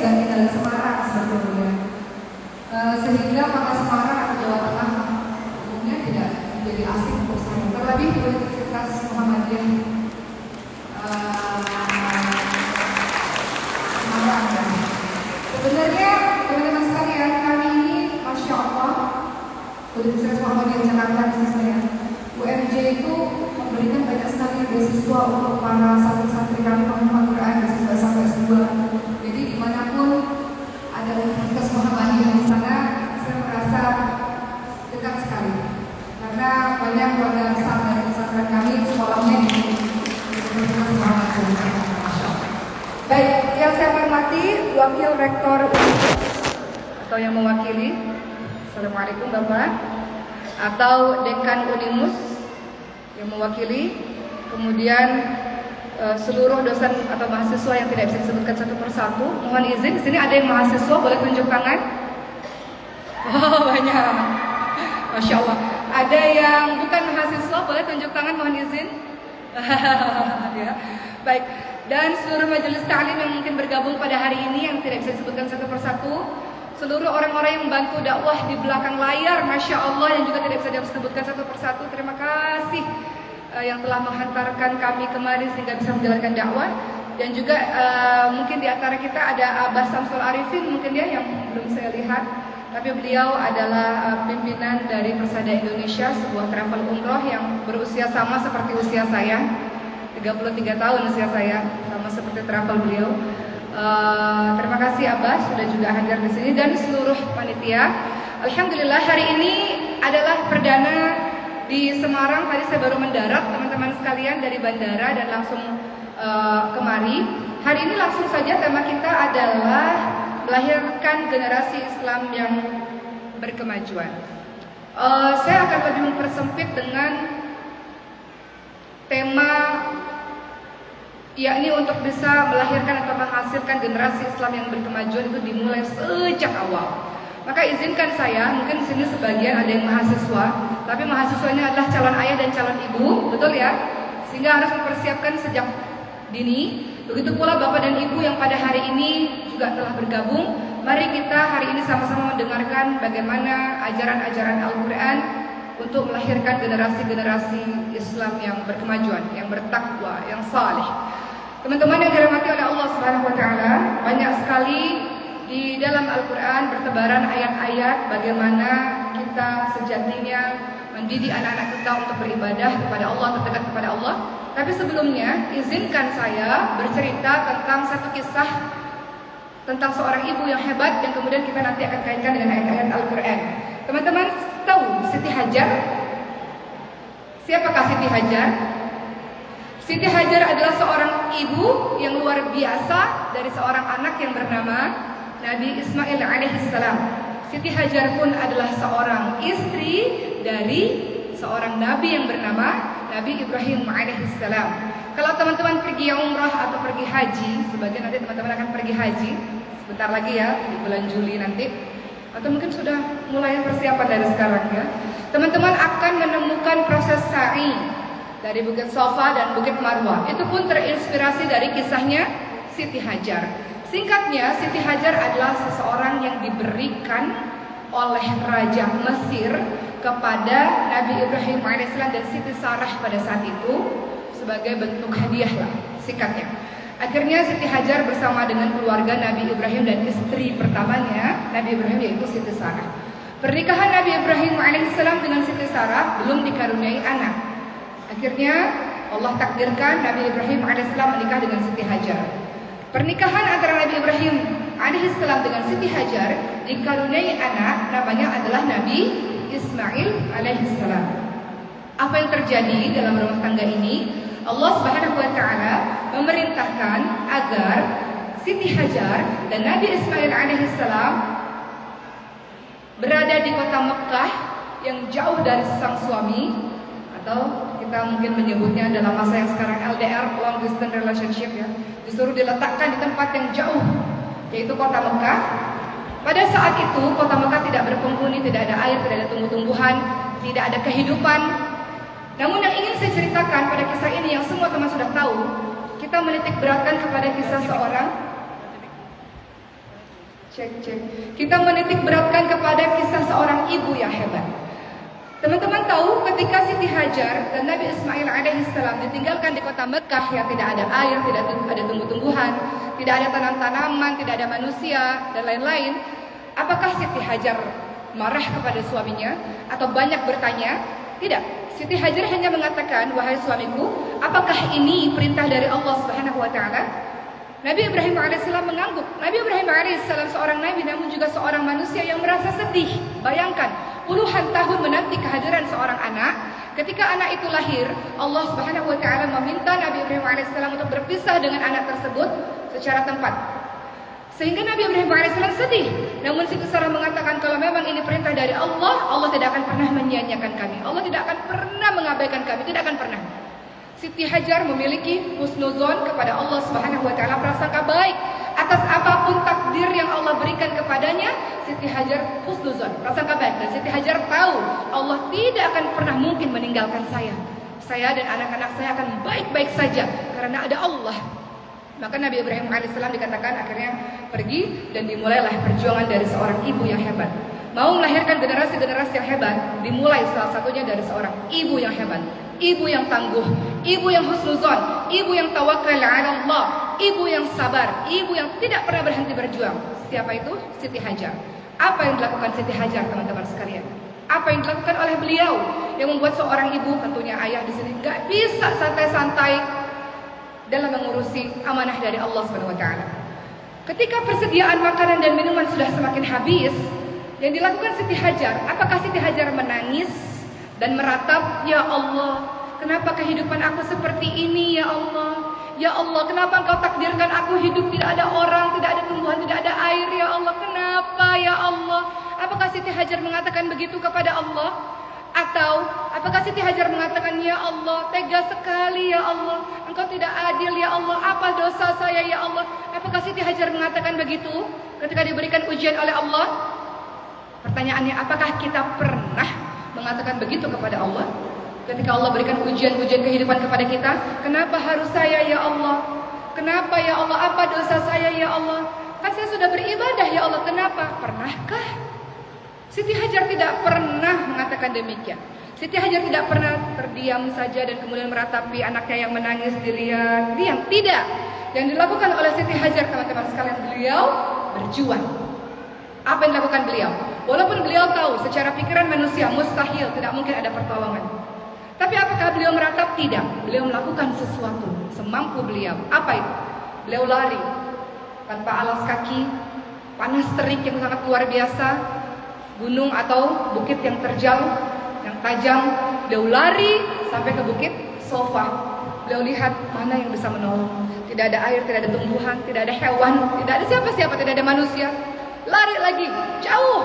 juga tinggal di Semarang sebetulnya. Sehingga kota Semarang atau Jawa Tengah umumnya tidak menjadi asing untuk saya. Terlebih Universitas Muhammadiyah Semarang. Sebenarnya teman-teman sekalian, kali ini Masya Allah Universitas Muhammadiyah Jakarta khususnya UMJ itu memberikan banyak sekali beasiswa untuk para santri-santri kami penghafal Quran beasiswa sampai S2. Jadi dimanapun ada Universitas Muhammadiyah di sana, saya merasa dekat sekali karena banyak keluarga besar dari pesantren kami sekolahnya di Universitas Muhammadiyah. Baik, yang saya hormati Wakil Rektor atau yang mewakili, Assalamualaikum Bapak, atau Dekan Unimus yang mewakili, kemudian seluruh dosen atau mahasiswa yang tidak bisa disebutkan satu persatu. Mohon izin, di sini ada yang mahasiswa, boleh tunjuk tangan? Oh, banyak. Masya Allah. Ada yang bukan mahasiswa, boleh tunjuk tangan, mohon izin? Ya. Baik. Dan seluruh majelis ta'lim yang mungkin bergabung pada hari ini yang tidak bisa disebutkan satu persatu. Seluruh orang-orang yang membantu dakwah di belakang layar, Masya Allah, yang juga tidak bisa disebutkan satu persatu. Terima kasih yang telah menghantarkan kami kemari sehingga bisa menjalankan dakwah. Dan juga mungkin di antara kita ada Abah Samsul Arifin, mungkin dia yang belum saya lihat. Tapi beliau adalah pimpinan dari Persada Indonesia, sebuah travel umroh yang berusia sama seperti usia saya, 33 tahun usia saya, sama seperti travel beliau. Terima kasih Abah sudah juga hadir di sini dan seluruh panitia. Alhamdulillah hari ini adalah perdana di Semarang. Tadi saya baru mendarat teman-teman sekalian dari bandara dan langsung kemari. Hari ini langsung saja tema kita adalah melahirkan generasi Islam yang berkemajuan. Saya akan lebih mempersempit dengan tema yakni untuk bisa melahirkan atau menghasilkan generasi Islam yang berkemajuan itu dimulai sejak awal. Maka izinkan saya, mungkin di sini sebagian ada yang mahasiswa, tapi mahasiswanya adalah calon ayah dan calon ibu, betul ya? Sehingga harus mempersiapkan sejak dini. Begitu pula Bapak dan Ibu yang pada hari ini juga telah bergabung. Mari kita hari ini sama-sama mendengarkan bagaimana ajaran-ajaran Al-Quran untuk melahirkan generasi-generasi Islam yang berkemajuan, yang bertakwa, yang saleh. Teman-teman yang dirahmati oleh Allah Subhanahu wa taala, banyak sekali di dalam Al-Quran bertebaran ayat-ayat bagaimana kita sejatinya mendidik anak-anak kita untuk beribadah kepada Allah, terdekat kepada Allah. Tapi sebelumnya, izinkan saya bercerita tentang satu kisah tentang seorang ibu yang hebat yang kemudian kita nanti akan kaitkan dengan ayat-ayat Al-Quran. Teman-teman tahu Siti Hajar? Siapakah Siti Hajar? Siti Hajar adalah seorang ibu yang luar biasa dari seorang anak yang bernama Nabi Ismail alaihissalam. Siti Hajar pun adalah seorang istri dari seorang nabi yang bernama Nabi Ibrahim alaihissalam. Kalau teman-teman pergi umrah atau pergi haji, sebagian nanti teman-teman akan pergi haji sebentar lagi ya, di bulan Juli nanti, atau mungkin sudah mulai persiapan dari sekarang ya. Teman-teman akan menemukan proses sa'i dari Bukit Safa dan Bukit Marwah. Itu pun terinspirasi dari kisahnya Siti Hajar. Singkatnya, Siti Hajar adalah seseorang yang diberikan oleh Raja Mesir kepada Nabi Ibrahim alaihissalam dan Siti Sarah pada saat itu sebagai bentuk hadiah lah, singkatnya. Akhirnya Siti Hajar bersama dengan keluarga Nabi Ibrahim dan istri pertamanya Nabi Ibrahim yaitu Siti Sarah. Pernikahan Nabi Ibrahim alaihissalam dengan Siti Sarah belum dikaruniai anak. Akhirnya Allah takdirkan Nabi Ibrahim alaihissalam menikah dengan Siti Hajar. Pernikahan antara Nabi Ibrahim alaihissalam dengan Siti Hajar dikaruniai anak, namanya adalah Nabi Ismail alaihissalam. Apa yang terjadi dalam rumah tangga ini? Allah Subhanahu wa taala memerintahkan agar Siti Hajar dan Nabi Ismail alaihissalam berada di kota Mekah yang jauh dari sang suami, atau kita mungkin menyebutnya dalam masa yang sekarang LDR, long distance relationship ya. Disuruh diletakkan di tempat yang jauh, yaitu kota Mekah. Pada saat itu kota Mekah tidak berpenghuni, tidak ada air, tidak ada tumbuh-tumbuhan, tidak ada kehidupan. Namun yang ingin saya ceritakan pada kisah ini yang semua teman sudah tahu, kita menitik beratkan kepada kisah seorang Cek. Kita menitik beratkan kepada kisah seorang ibu yang hebat. Teman-teman tahu ketika Siti Hajar dan Nabi Ismail alaihissalam ditinggalkan di kota Mekah yang tidak ada air, tidak ada tumbuh-tumbuhan, tidak ada tanam-tanaman, tidak ada manusia dan lain-lain. Apakah Siti Hajar marah kepada suaminya atau banyak bertanya? Tidak. Siti Hajar hanya mengatakan, wahai suamiku, apakah ini perintah dari Allah Subhanahu wa taala? Nabi Ibrahim alaihissalam mengangguk. Nabi Ibrahim alaihissalam seorang nabi namun juga seorang manusia yang merasa sedih. Bayangkan, puluhan tahun menanti kehadiran seorang anak. Ketika anak itu lahir, Allah Subhanahu wa taala meminta Nabi Ibrahim alaihissalam untuk berpisah dengan anak tersebut secara tempat. Sehingga Nabi Ibrahim alaihissalam sedih. Namun Siti Sarah mengatakan kalau memang ini perintah dari Allah, Allah tidak akan pernah menyia-nyiakan kami. Allah tidak akan pernah mengabaikan kami, tidak akan pernah. Siti Hajar memiliki husnuzon kepada Allah Subhanahu wa taala, prasangka baik atas apapun takdir yang Allah berikan kepadanya. Siti Hajar husnuzon, prasangka baik, dan Siti Hajar tahu Allah tidak akan pernah mungkin meninggalkan saya. Saya dan anak-anak saya akan baik-baik saja karena ada Allah. Maka Nabi Ibrahim alaihissalam dikatakan akhirnya pergi dan dimulailah perjuangan dari seorang ibu yang hebat. Mau melahirkan generasi-generasi yang hebat, dimulai salah satunya dari seorang ibu yang hebat. Ibu yang tangguh, ibu yang husnuzon, ibu yang tawakal ala Allah, ibu yang sabar, ibu yang tidak pernah berhenti berjuang. Siapa itu? Siti Hajar. Apa yang dilakukan Siti Hajar, teman-teman sekalian? Apa yang dilakukan oleh beliau yang membuat seorang ibu, tentunya ayah di sini, gak bisa santai-santai dalam mengurusi amanah dari Allah Subhanahu wa taala. Ketika persediaan makanan dan minuman sudah semakin habis, yang dilakukan Siti Hajar, apakah Siti Hajar menangis dan meratap, ya Allah, kenapa kehidupan aku seperti ini ya Allah? Ya Allah, kenapa Engkau takdirkan aku hidup tidak ada orang, tidak ada tumbuhan, tidak ada air ya Allah? Kenapa ya Allah? Apakah Siti Hajar mengatakan begitu kepada Allah? Atau apakah Siti Hajar mengatakan, ya Allah, tega sekali ya Allah, Engkau tidak adil ya Allah, apa dosa saya ya Allah? Apakah Siti Hajar mengatakan begitu ketika diberikan ujian oleh Allah? Pertanyaannya, apakah kita pernah mengatakan begitu kepada Allah? Ketika Allah berikan ujian-ujian kehidupan kepada kita, kenapa harus saya ya Allah? Kenapa ya Allah? Apa dosa saya ya Allah? Kan saya sudah beribadah ya Allah, kenapa? Pernahkah? Siti Hajar tidak pernah mengatakan demikian. Siti Hajar tidak pernah terdiam saja dan kemudian meratapi anaknya yang menangis dilihat. Diam, tidak. Yang dilakukan oleh Siti Hajar, teman-teman sekalian, beliau berjuang. Apa yang dilakukan beliau? Walaupun beliau tahu secara pikiran manusia mustahil, tidak mungkin ada pertolongan. Tapi apakah beliau meratap? Tidak. Beliau melakukan sesuatu semampu beliau. Apa itu? Beliau lari tanpa alas kaki, panas terik yang sangat luar biasa, gunung atau bukit yang terjal, yang tajam. Beliau lari sampai ke bukit Sofa. Beliau lihat mana yang bisa menolong. Tidak ada air, tidak ada tumbuhan, tidak ada hewan, tidak ada siapa-siapa, tidak ada manusia. Lari lagi jauh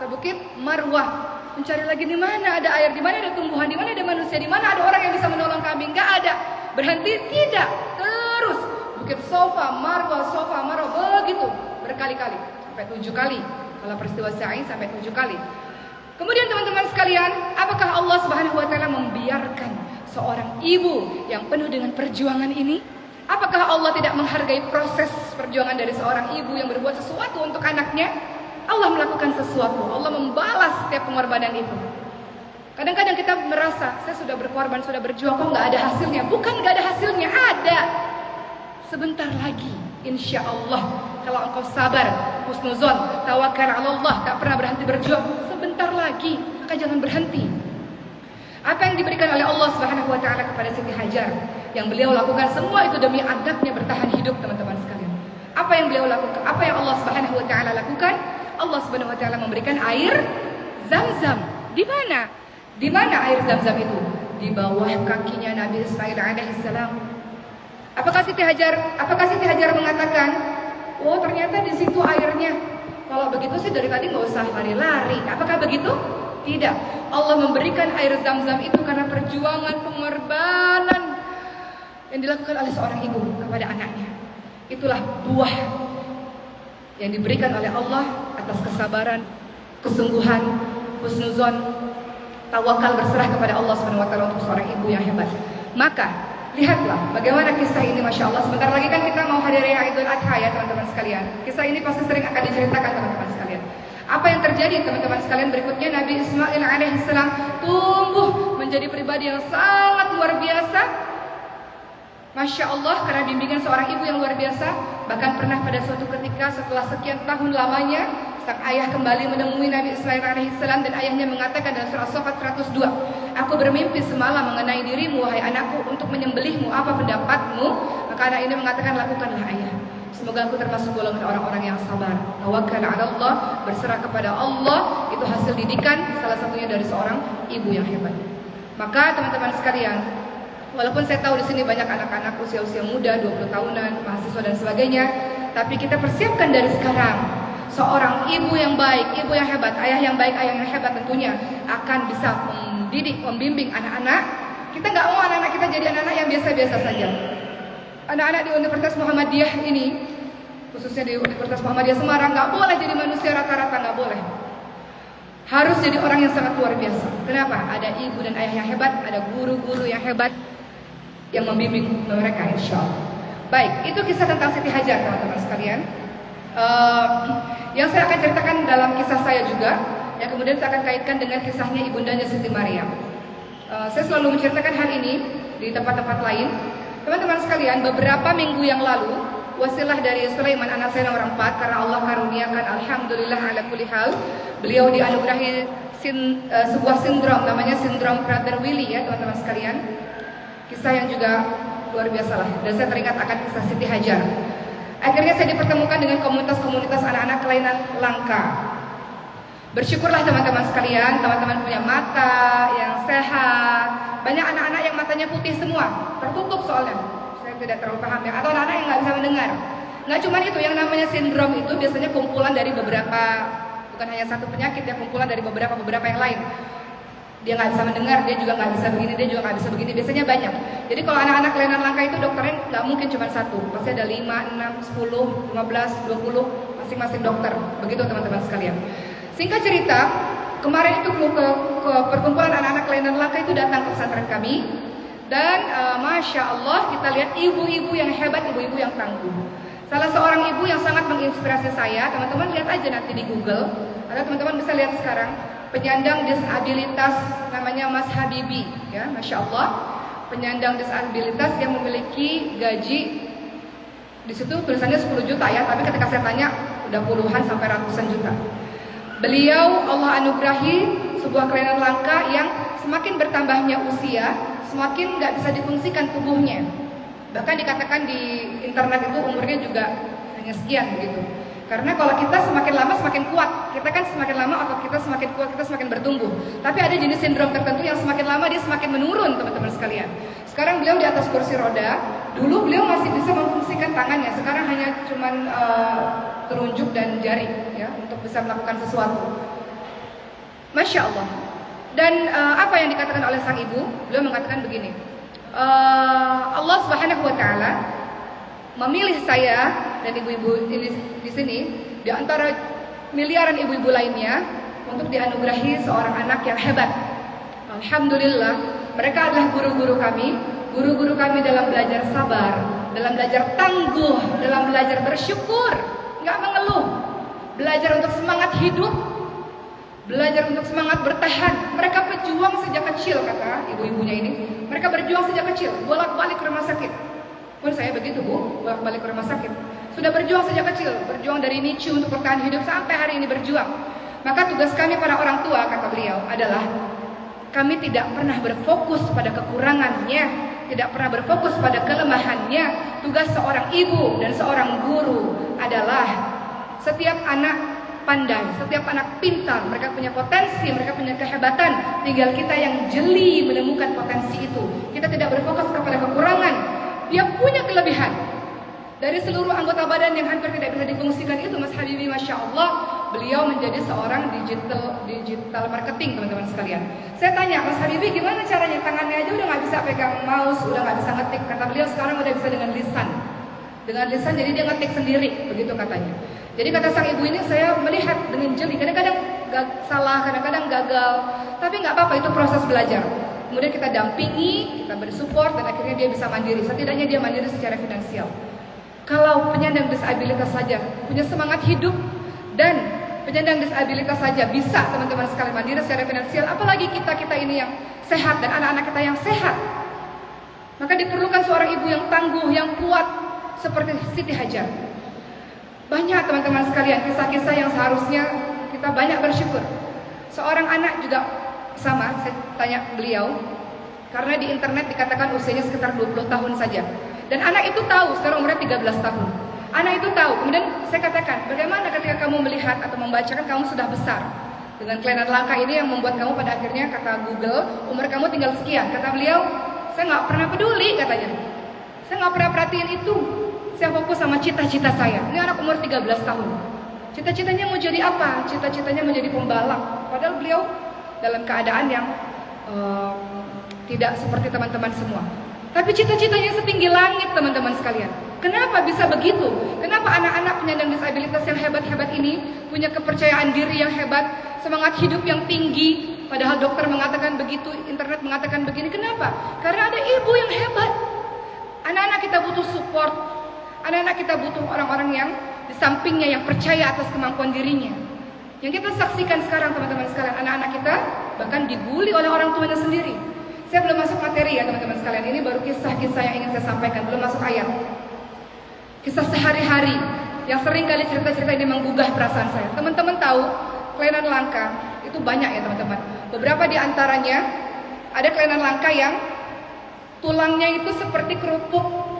ke bukit Marwah, mencari lagi di mana ada air, di mana ada tumbuhan, di mana ada manusia, di mana ada orang yang bisa menolong kami. Enggak ada. Berhenti? Tidak. Terus bukit Sofa, Marwah, begitu berkali-kali, sampai 7 kali. Kalau peristiwa Sa'i sampai 7 kali. Kemudian teman-teman sekalian, apakah Allah Subhanahu wa taala membiarkan seorang ibu yang penuh dengan perjuangan ini? Apakah Allah tidak menghargai proses perjuangan dari seorang ibu yang berbuat sesuatu untuk anaknya? Allah melakukan sesuatu, Allah membalas setiap pengorbanan itu. Kadang-kadang kita merasa, saya sudah berkorban, sudah berjuang, kok nggak ada hasilnya? Bukan nggak ada hasilnya, ada. Sebentar lagi, insya Allah, kalau engkau sabar, husnuzon, tawakal ala Allah, tak pernah berhenti berjuang, sebentar lagi, maka jangan berhenti. Apa yang diberikan oleh Allah Subhanahu wa taala kepada Siti Hajar, yang beliau lakukan semua itu demi anaknya bertahan hidup, teman-teman sekalian. Apa yang beliau lakukan? Apa yang Allah Subhanahu wa taala lakukan? Allah Subhanahu wa taala memberikan air Zam-Zam. Di mana? Di mana air Zam-Zam itu? Di bawah kakinya Nabi Ismail alaihissalam. Apakah Siti Hajar mengatakan, oh ternyata di situ airnya. Kalau begitu sih dari tadi nggak usah lari-lari. Apakah begitu? Tidak. Allah memberikan air Zam-Zam itu karena perjuangan, pengorbanan yang dilakukan oleh seorang ibu kepada anaknya. Itulah buah yang diberikan oleh Allah atas kesabaran, kesungguhan, husnuzon, tawakal, berserah kepada Allah Subhanahu wa taala untuk seorang ibu yang hebat. Maka Lihatlah bagaimana kisah ini, Masya Allah. Sebentar lagi kan kita mau hari raya Idul Adha ya teman-teman sekalian. Kisah ini pasti sering akan diceritakan teman-teman sekalian. Apa yang terjadi teman-teman sekalian? Berikutnya Nabi Ismail alaihissalam tumbuh menjadi pribadi yang sangat luar biasa. Masya Allah, karena bimbingan seorang ibu yang luar biasa. Bahkan pernah pada suatu ketika setelah sekian tahun lamanya, sang ayah kembali menemui Nabi Ismail alaihissalam dan ayahnya mengatakan dalam surah As-Saffat 102, aku bermimpi semalam mengenai dirimu wahai anakku untuk menyembelihmu, apa pendapatmu? Maka anak ini mengatakan, lakukanlah ayah. Semoga aku termasuk golongan orang-orang yang sabar. Tawakkal 'ala Allah, berserah kepada Allah, itu hasil didikan salah satunya dari seorang ibu yang hebat. Maka teman-teman sekalian, walaupun saya tahu di sini banyak anak-anak usia-usia muda, 20 tahunan, mahasiswa dan sebagainya, tapi kita persiapkan dari sekarang. Seorang ibu yang baik, ibu yang hebat, ayah yang baik, ayah yang hebat tentunya akan bisa mendidik, membimbing anak-anak. Kita nggak mau anak-anak kita jadi anak-anak yang biasa-biasa saja. Anak-anak di Universitas Muhammadiyah ini, khususnya di Universitas Muhammadiyah Semarang, nggak boleh jadi manusia rata-rata, nggak boleh. Harus jadi orang yang sangat luar biasa. Kenapa? Ada ibu dan ayah yang hebat, ada guru-guru yang hebat yang membimbing mereka, insya Allah. Baik, itu kisah tentang Siti Hajar, teman-teman sekalian. Yang saya akan ceritakan dalam kisah saya juga, yang kemudian saya akan kaitkan dengan kisahnya ibundanya Siti Maryam. Saya selalu menceritakan hal ini di tempat-tempat lain. Teman-teman sekalian, beberapa minggu yang lalu, wasilah dari Sulaiman anak saya nomor 4, karena Allah karuniakan, alhamdulillah ala kulli hal, beliau dianugerahi sebuah sindrom, namanya sindrom Prader-Willi ya teman-teman sekalian. Kisah yang juga luar biasa lah, dan saya teringat akan kisah Siti Hajar. Akhirnya saya dipertemukan dengan komunitas-komunitas anak-anak kelainan langka. Bersyukurlah teman-teman sekalian, teman-teman punya mata yang sehat. Banyak anak-anak yang matanya putih semua, tertutup soalnya. Saya tidak terlalu paham ya. Atau anak-anak yang nggak bisa mendengar. Nggak cuma itu, yang namanya sindrom itu biasanya kumpulan dari beberapa, bukan hanya satu penyakit ya, kumpulan dari beberapa yang lain. Dia nggak bisa mendengar, dia juga nggak bisa begini, dia juga nggak bisa begini. Biasanya banyak. Jadi kalau anak-anak kelainan langka itu dokternya nggak mungkin cuma satu, pasti ada 5, 6, 10, 15, 20, masing-masing dokter. Begitu teman-teman sekalian. Singkat cerita, kemarin itu ke perkumpulan anak-anak kelainan langka itu datang ke pesantren kami. Dan Masya Allah kita lihat ibu-ibu yang hebat, ibu-ibu yang tangguh. Salah seorang ibu yang sangat menginspirasi saya, teman-teman lihat aja nanti di Google, atau teman-teman bisa lihat sekarang, penyandang disabilitas namanya Mas Habibi, ya, Masya Allah, penyandang disabilitas yang memiliki gaji, di situ tulisannya 10 juta ya, tapi ketika saya tanya udah puluhan sampai ratusan juta. Beliau Allah anugerahi sebuah kelainan langka yang semakin bertambahnya usia, semakin nggak bisa difungsikan tubuhnya. Bahkan dikatakan di internet itu umurnya juga hanya sekian begitu. Karena kalau kita semakin lama semakin kuat, kita kan semakin lama otot kita semakin kuat, kita semakin bertumbuh. Tapi ada jenis sindrom tertentu yang semakin lama dia semakin menurun, teman-teman sekalian. Sekarang beliau di atas kursi roda, dulu beliau masih bisa memfungsikan tangannya, sekarang hanya cuman telunjuk dan jari ya untuk bisa melakukan sesuatu. Masya Allah. Dan apa yang dikatakan oleh sang ibu? Beliau mengatakan begini, Allah Subhanahu Wa Taala memilih saya dan ibu-ibu ini di sini di antara miliaran ibu-ibu lainnya untuk dianugerahi seorang anak yang hebat. Alhamdulillah, mereka adalah guru-guru kami dalam belajar sabar, dalam belajar tangguh, dalam belajar bersyukur, nggak mengeluh, belajar untuk semangat hidup, belajar untuk semangat bertahan. Mereka berjuang sejak kecil, kata ibu-ibunya ini. Mereka berjuang sejak kecil, bolak-balik ke rumah sakit. Pun saya begitu bu, bolak-balik ke rumah sakit. Sudah berjuang sejak kecil, berjuang dari nicu untuk bertahan hidup sampai hari ini berjuang. Maka tugas kami para orang tua, kata beliau, adalah kami tidak pernah berfokus pada kekurangannya, tidak pernah berfokus pada kelemahannya. Tugas seorang ibu dan seorang guru adalah setiap anak pandai, setiap anak pintar, mereka punya potensi, mereka punya kehebatan. Tinggal kita yang jeli menemukan potensi itu. Kita tidak berfokus kepada kekurangan. Dia punya kelebihan. Dari seluruh anggota badan yang hampir tidak bisa difungsikan itu, Mas Habibi, Masya Allah, beliau menjadi seorang digital marketing, teman-teman sekalian. Saya tanya, Mas Habibi gimana caranya? Tangannya aja udah nggak bisa pegang mouse, udah nggak bisa ngetik. Kata beliau sekarang udah bisa dengan lisan. Dengan lisan jadi dia ngetik sendiri, begitu katanya. Jadi kata sang ibu ini, saya melihat dengan jeli. Kadang-kadang salah, kadang-kadang gagal. Tapi nggak apa-apa, itu proses belajar. Kemudian kita dampingi, kita beri support, dan akhirnya dia bisa mandiri. Setidaknya dia mandiri secara finansial. Kalau penyandang disabilitas saja punya semangat hidup, dan penyandang disabilitas saja bisa teman-teman sekalian mandiri secara finansial, apalagi kita ini yang sehat dan anak-anak kita yang sehat. Maka diperlukan seorang ibu yang tangguh, yang kuat seperti Siti Hajar. Banyak teman-teman sekalian kisah-kisah yang seharusnya kita banyak bersyukur. Seorang anak juga sama, saya tanya beliau, karena di internet dikatakan usianya sekitar 20 tahun saja. Dan anak itu tahu, sekarang umurnya 13 tahun. Anak itu tahu, kemudian saya katakan, bagaimana ketika kamu melihat atau membacakan kamu sudah besar dengan kelainan langka ini yang membuat kamu pada akhirnya, kata Google, umur kamu tinggal sekian. Kata beliau, saya nggak pernah peduli katanya. Saya nggak pernah perhatiin itu. Saya fokus sama cita-cita saya. Ini anak umur 13 tahun. Cita-citanya mau jadi apa? Cita-citanya menjadi pembalap. Padahal beliau dalam keadaan yang tidak seperti teman-teman semua. Tapi cita-citanya setinggi langit teman-teman sekalian. Kenapa bisa begitu? Kenapa anak-anak penyandang disabilitas yang hebat-hebat ini punya kepercayaan diri yang hebat, semangat hidup yang tinggi, padahal dokter mengatakan begitu, internet mengatakan begini. Kenapa? Karena ada ibu yang hebat. Anak-anak kita butuh support. Anak-anak kita butuh orang-orang yang di sampingnya yang percaya atas kemampuan dirinya. Yang kita saksikan sekarang teman-teman sekalian, anak-anak kita bahkan dibully oleh orang tuanya sendiri. Saya belum masuk materi ya teman-teman sekalian. Ini baru kisah-kisah yang ingin saya sampaikan, belum masuk ayat. Kisah sehari-hari yang sering kali cerita-cerita ini menggugah perasaan saya. Teman-teman tahu kelainan langka itu banyak ya teman-teman. Beberapa di antaranya ada kelainan langka yang tulangnya itu seperti kerupuk.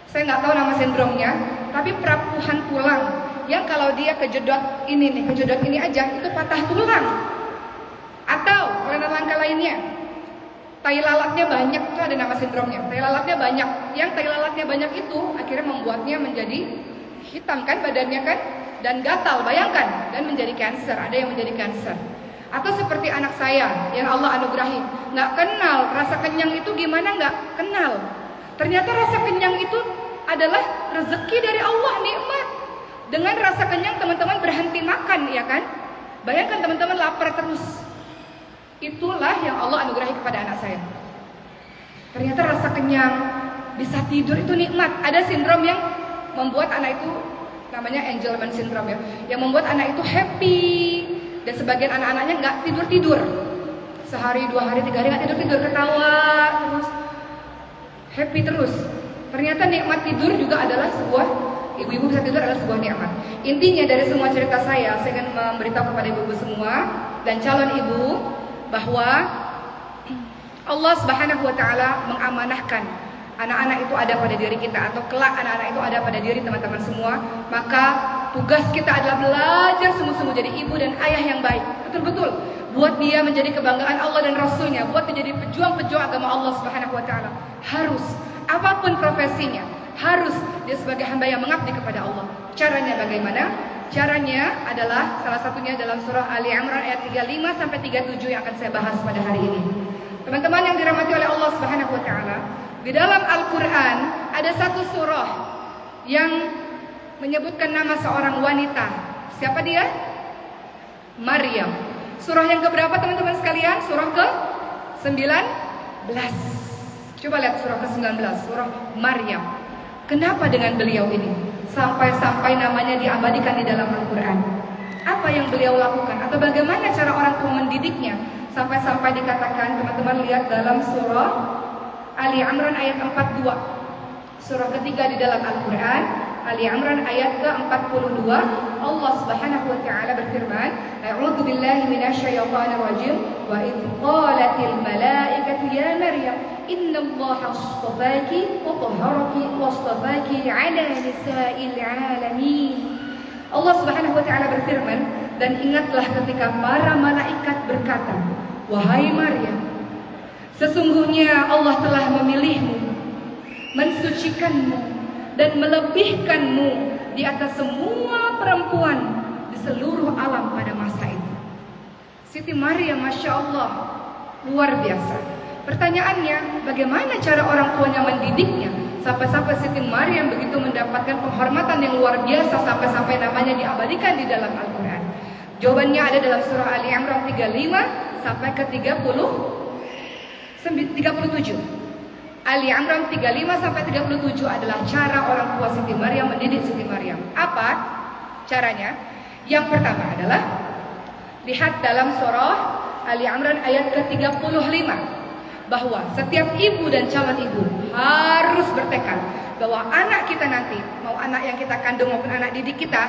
Saya nggak tahu nama sindromnya, tapi perapuhan tulang yang kalau dia kejedot ini aja itu patah tulang. Atau kelainan langka lainnya, tai lalatnya banyak, itu ada nama sindromnya. Tai lalatnya banyak, yang tai lalatnya banyak itu akhirnya membuatnya menjadi hitam kan badannya kan, dan gatal, bayangkan, dan menjadi kanker. Ada yang menjadi kanker. Atau seperti anak saya yang Allah anugerahi, nggak kenal rasa kenyang itu gimana, nggak kenal. Ternyata rasa kenyang itu adalah rezeki dari Allah, nikmat. Dengan rasa kenyang teman-teman berhenti makan, ya kan? Bayangkan teman-teman lapar terus. Itulah yang Allah anugerahi kepada anak saya. Ternyata rasa kenyang, bisa tidur itu nikmat. Ada sindrom yang membuat anak itu, namanya Angelman syndrome ya, yang membuat anak itu happy. Dan sebagian anak-anaknya nggak tidur-tidur. Sehari, 2 hari, 3 hari nggak tidur-tidur, ketawa terus, happy terus. Ternyata nikmat tidur juga adalah sebuah, ibu-ibu bisa tidur adalah sebuah nikmat. Intinya dari semua cerita saya ingin memberitahu kepada ibu-ibu semua dan calon ibu bahwa Allah Subhanahu wa taala mengamanahkan anak-anak itu ada pada diri kita, atau kelak anak-anak itu ada pada diri teman-teman semua. Maka tugas kita adalah belajar sungguh-sungguh jadi ibu dan ayah yang baik, betul-betul buat dia menjadi kebanggaan Allah dan Rasulnya, buat menjadi pejuang-pejuang agama Allah Subhanahu wa taala. Harus, apapun profesinya, harus dia sebagai hamba yang mengabdi kepada Allah. Caranya bagaimana? Caranya adalah salah satunya dalam surah Ali Imran ayat 35 sampai 37 yang akan saya bahas pada hari ini. Teman-teman yang dirahmati oleh Allah Subhanahu wa taala, di dalam Al-Qur'an ada satu surah yang menyebutkan nama seorang wanita. Siapa dia? Maryam. Surah yang keberapa teman-teman sekalian? Surah ke-19. Coba lihat surah ke-19, surah Maryam. Kenapa dengan beliau ini sampai-sampai namanya diabadikan di dalam Al-Quran? Apa yang beliau lakukan? Atau bagaimana cara orang tua mendidiknya sampai-sampai dikatakan, teman-teman lihat dalam surah Ali Imran ayat 42, surah ketiga di dalam Al-Quran, Ali Imran ayat ke-42, Allah Subhanahu wa taala berfirman, A'udzu billahi minasyaitonir rajim, wa idz qalatil malaikatu ya Maryam innallaha astafaki wa tahharaki wastafaki 'ala nisa'il 'alamin. Allah Subhanahu wa taala berfirman, dan ingatlah ketika para malaikat berkata, wahai Maryam, sesungguhnya Allah telah memilihmu, mensucikanmu, dan melebihkanmu di atas semua perempuan di seluruh alam pada masa itu. Siti Maryam, Masya Allah, luar biasa. Pertanyaannya, bagaimana cara orang tuanya mendidiknya sampai-sampai Siti Maryam begitu mendapatkan penghormatan yang luar biasa, sampai-sampai namanya diabadikan di dalam Al-Quran? Jawabannya ada dalam surah Ali Imran 35 sampai ke 37. 37. Ali Imran 35 sampai 37 adalah cara orang tua Siti Maryam mendidik Siti Maryam. Apa caranya? Yang pertama adalah lihat dalam surah Ali Imran ayat ke-35 bahwa setiap ibu dan calon ibu harus bertekad bahwa anak kita nanti, mau anak yang kita kandung maupun anak didik kita,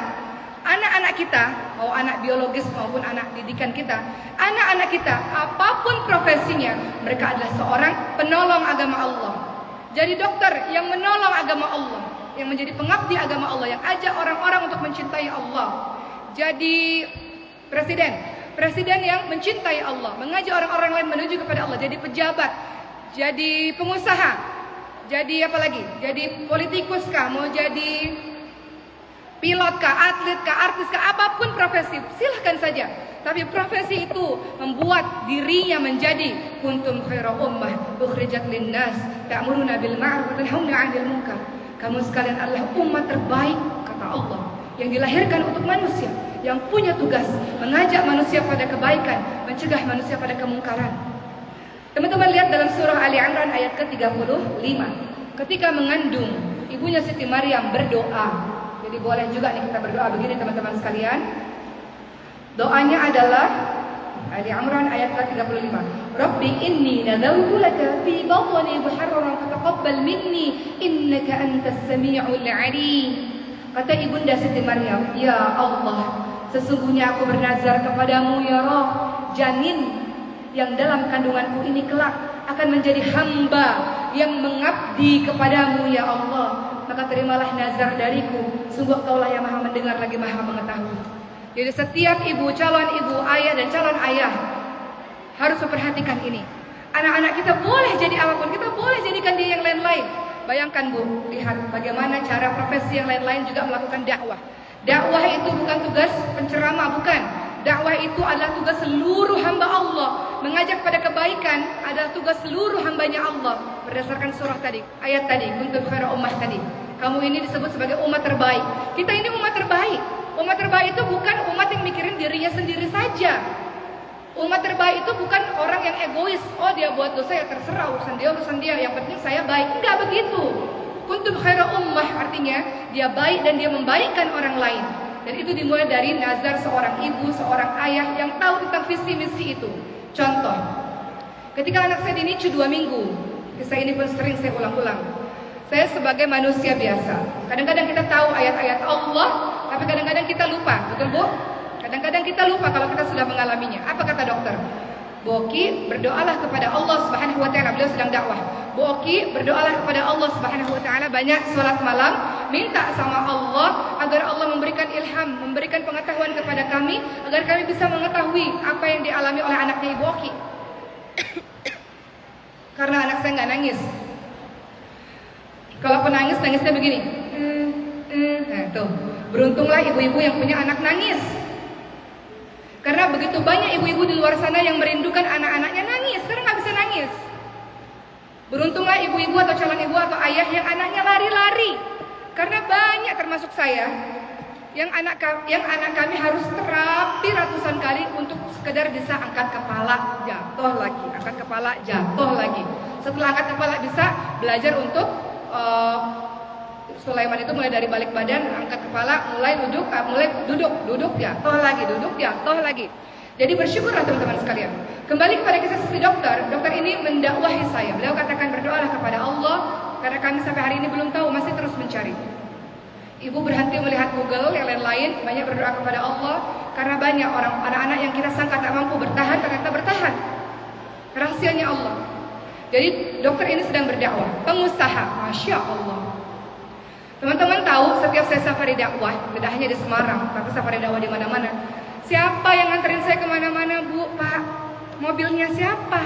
anak-anak kita, mau anak biologis maupun anak didikan kita, anak-anak kita, apapun profesinya, mereka adalah seorang penolong agama Allah. Jadi dokter yang menolong agama Allah, yang menjadi pengabdi agama Allah, yang ajak orang-orang untuk mencintai Allah. Jadi presiden yang mencintai Allah, mengajak orang-orang lain menuju kepada Allah. Jadi pejabat, jadi pengusaha, jadi apa lagi? Jadi politikus kah, mau jadi pilot kah, atlet kah, artis kah, apapun profesi, silahkan saja. Tapi profesi itu membuat dirinya menjadi kuntum khaira ummah ukhrijat linnas ta'muruna bil ma'ruf wa tanhauna 'anil munkar. Kamu sekalian adalah umat terbaik, kata Allah, yang dilahirkan untuk manusia, yang punya tugas mengajak manusia pada kebaikan, mencegah manusia pada kemungkaran. Teman-teman lihat dalam surah Ali Imran ayat ke-35. Ketika mengandung, ibunya Siti Maryam berdoa. Jadi boleh juga nih kita berdoa begini teman-teman sekalian. Doanya adalah Ali Imran ayat ke-35. Rabbi inni nadawtu laka fi batni muharraran fataqabbal minni innaka antas sami'ul 'alim. Kata ibunda Siti Maryam, ya Allah, sesungguhnya aku bernazar kepadamu ya Rabb, janin yang dalam kandunganku ini kelak akan menjadi hamba yang mengabdi kepadamu ya Allah. Maka terimalah nazar dariku, sungguh kaulah yang maha mendengar lagi maha mengetahui. Jadi setiap ibu, calon ibu, ayah dan calon ayah harus memperhatikan ini. Anak-anak kita boleh jadi apapun, kita boleh jadikan dia yang lain-lain. Bayangkan Bu, lihat bagaimana cara profesi yang lain-lain juga melakukan dakwah. Dakwah itu bukan tugas penceramah, bukan. Dakwah itu adalah tugas seluruh hamba Allah. Mengajak pada kebaikan adalah tugas seluruh hambanya Allah. Berdasarkan surah tadi, ayat tadi, kuntum khaira ummah tadi. Kamu ini disebut sebagai umat terbaik. Kita ini umat terbaik. Umat terbaik itu bukan umat yang mikirin dirinya sendiri saja. Umat terbaik itu bukan orang yang egois. Oh dia buat dosa ya terserah, urusan dia. Yang penting saya baik. Enggak begitu. Kuntum khaira ummah artinya dia baik dan dia membaikkan orang lain. Dan itu dimulai dari nazar seorang ibu, seorang ayah yang tahu tentang visi misi itu. Contoh, ketika anak saya dinicu 2 minggu, kisah ini pun sering saya ulang-ulang. Saya sebagai manusia biasa, kadang-kadang kita tahu ayat-ayat Allah, tapi kadang-kadang kita lupa, betul Bu? Kadang-kadang kita lupa kalau kita sudah mengalaminya. Apa kata dokter? Boki, berdoalah kepada Allah Subhanahu wa taala. Beliau sedang dakwah. Boki, berdoalah kepada Allah Subhanahu wa taala, banyak salat malam, minta sama Allah agar Allah memberikan ilham, memberikan pengetahuan kepada kami agar kami bisa mengetahui apa yang dialami oleh anaknya Ibu Oki. Karena anak saya nggak nangis. Kalau penangis, nangisnya begini. Nah, tuh. Beruntunglah ibu-ibu yang punya anak nangis. Karena begitu banyak ibu-ibu di luar sana yang merindukan anak-anaknya nangis, karena nggak bisa nangis. Beruntunglah ibu-ibu atau calon ibu atau ayah yang anaknya lari-lari. Karena banyak termasuk saya yang anak kami harus terapi ratusan kali untuk sekedar bisa angkat kepala, jatuh lagi, angkat kepala, jatuh lagi. Setelah angkat kepala bisa belajar untuk Sulaiman itu mulai dari balik badan, angkat kepala, mulai duduk, duduk, jatuh lagi, duduk, jatuh lagi. Jadi bersyukurlah teman-teman sekalian. Kembali kepada kisah si dokter ini mendakwahi saya. Beliau katakan berdoalah kepada Allah, karena kami sampai hari ini belum tahu, masih terus mencari. Ibu berhenti melihat Google, yang lain-lain, banyak berdoa kepada Allah, karena banyak orang anak-anak yang kita sangka tak mampu bertahan, ternyata bertahan. Rahasianya Allah. Jadi dokter ini sedang berdakwah, pengusaha, Masya Allah. Teman-teman tahu setiap saya safari dakwah, tidak hanya di Semarang, tapi safari dakwah di mana-mana. Siapa yang nganterin saya kemana-mana, Bu, Pak? Mobilnya siapa?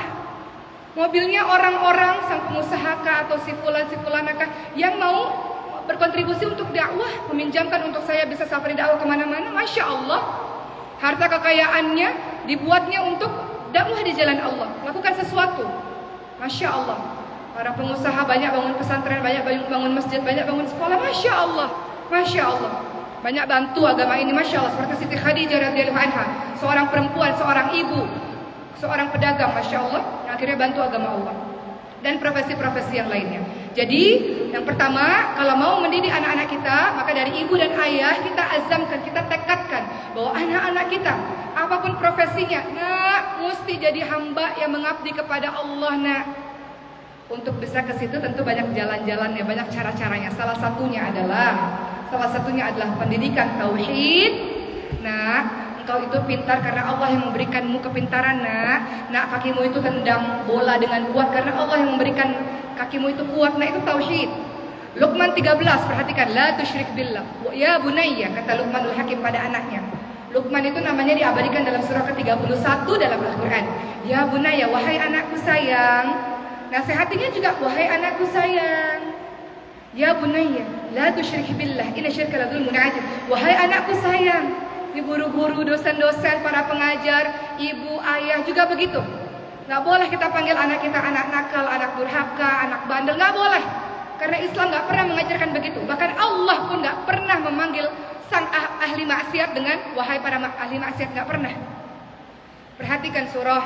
Mobilnya orang-orang, sang pengusaha kah, atau si fulan kah, yang mau berkontribusi untuk dakwah, meminjamkan untuk saya bisa safari dakwah kemana-mana. Masya Allah. Harta kekayaannya dibuatnya untuk dakwah di jalan Allah, lakukan sesuatu. Masya Allah. Para pengusaha banyak bangun pesantren, banyak bangun masjid, banyak bangun sekolah. Masya Allah. Masya Allah. Banyak bantu agama ini. Masya Allah. Seperti Siti Khadijah radhiyallahu anha, seorang perempuan, seorang ibu, seorang pedagang, Masya Allah, yang akhirnya bantu agama Allah. Dan profesi-profesi yang lainnya. Jadi, yang pertama, kalau mau mendidik anak-anak kita, maka dari ibu dan ayah kita azamkan, kita tekadkan bahwa anak-anak kita, apapun profesinya, nak, mesti jadi hamba yang mengabdi kepada Allah, nak. Untuk bisa ke situ tentu banyak jalan-jalannya, banyak cara-caranya. Salah satunya adalah pendidikan tauhid. Nah, engkau itu pintar karena Allah yang memberikanmu kepintaran, nak. Nak, kakimu itu tendang bola dengan kuat karena Allah yang memberikan kakimu itu kuat. Nah, itu tauhid. Luqman 13, perhatikan, la tusyrik billah. Ya bunayya, kata Luqmanul Hakim pada anaknya. Luqman itu namanya diabadikan dalam surah ke-31 dalam Al-Quran. Ya bunayya, wahai anakku sayang. Nasihatinya juga, wahai anakku sayang. Ya bunayya, la tusyrik billah, inna syirka la dzulmun adzim. Wahai anakku sayang. Ini guru-guru, dosen-dosen, para pengajar, ibu, ayah juga begitu. Nggak boleh kita panggil anak kita anak nakal, anak durhaka, anak bandel. Nggak boleh. Karena Islam nggak pernah mengajarkan begitu. Bahkan Allah pun nggak pernah memanggil sang ahli maksiat dengan wahai para ahli maksiat. Nggak pernah. Perhatikan surah.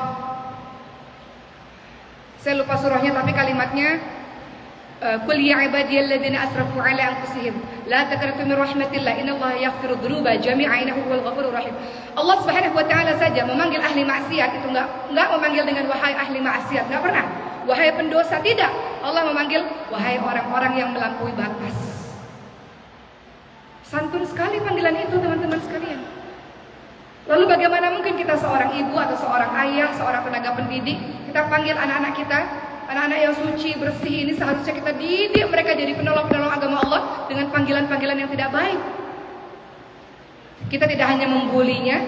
Saya lupa surahnya tapi kalimatnya. Qul ya ibadiyalladzina asrafu ala anfusihim la taqnatu min rahmatillah innallaha yaghfiru dzunuba jami'a innahu huwal ghafurur rahim. Allah Subhanahu wa taala saja memanggil ahli maksiat itu enggak memanggil dengan wahai ahli maksiat, enggak pernah. Wahai pendosa, tidak. Allah memanggil wahai orang-orang yang melampaui batas. Santun sekali panggilan itu, teman-teman sekalian. Lalu bagaimana mungkin kita seorang ibu atau seorang ayah, seorang tenaga pendidik, kita panggil anak-anak kita, anak-anak yang suci, bersih ini seharusnya kita didik mereka jadi penolong-penolong agama Allah dengan panggilan-panggilan yang tidak baik. Kita tidak hanya membulinya,